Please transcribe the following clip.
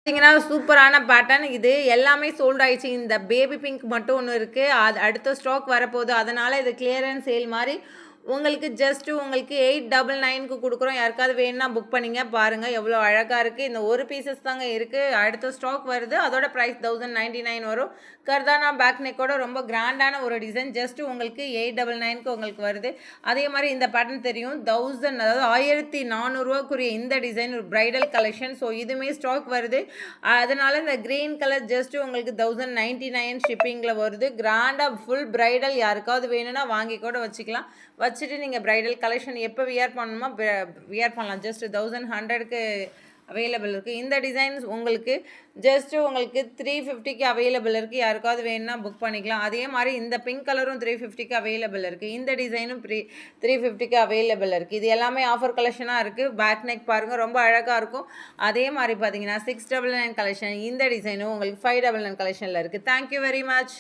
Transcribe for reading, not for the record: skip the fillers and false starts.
பார்த்தீங்கன்னா சூப்பரான பேட்டர்ன் இது எல்லாமே சோல்ட் ஆயிடுச்சு. இந்த பேபி பிங்க் மட்டும் ஒன்று இருக்குது. அது அடுத்த ஸ்டாக் வரப்போகுது. அதனால் இது கிளியரன்ஸ் சேல் மாதிரி உங்களுக்கு உங்களுக்கு 899க்கு கொடுக்குறோம். யாருக்காவது வேணும்னா புக் பண்ணிங்க. பாருங்கள் எவ்வளோ அழகாக இருக்குது. இந்த ஒரு பீசஸ் தாங்க இருக்குது. அடுத்த ஸ்டாக் வருது. அதோட ப்ரைஸ் 1099 வரும். கர்தானா பேக் நெக்கோட ரொம்ப கிராண்டான ஒரு டிசைன். உங்களுக்கு 899க்கு உங்களுக்கு வருது. அதே மாதிரி இந்த பேட்டர்ன் தெரியும் 1000 அதாவது 1400 இந்த டிசைன் ஒரு ப்ரைடல் கலெக்ஷன். ஸோ இதுவுமே ஸ்டாக் வருது. அதனால் இந்த க்ரீன் கலர் உங்களுக்கு 1099 ஷிப்பிங்கில் வருது. கிராண்டாக ஃபுல் ப்ரைடல் யாருக்காவது வேணும்னா வாங்கி கூட வச்சுக்கலாம். வச்சுட்டு நீங்கள் ப்ரைடல் கலெக்ஷன் எப்போ வியர் பண்ணணுமோ வியர் பண்ணலாம். 1100க்கு அவைலபிள் இருக்குது. இந்த டிசைன்ஸ் உங்களுக்கு 350க்கு அவைலபிள் இருக்குது. யாருக்காவது வேணும்னா புக் பண்ணிக்கலாம். அதே மாதிரி இந்த பிங்க் கலரும் 350க்கு அவைலபிள் இருக்குது. இந்த டிசைனும் 350க்கு அவைலபிள் இருக்குது. இது எல்லாமே ஆஃபர் கலெக்ஷனாக இருக்குது. பேக் நெக் பாருங்கள் ரொம்ப அழகாக இருக்கும். அதே மாதிரி பார்த்தீங்கன்னா 699 கலெக்ஷன். இந்த டிசைனும் உங்களுக்கு 599 கலெக்ஷனில் இருக்குது. Thank you very much.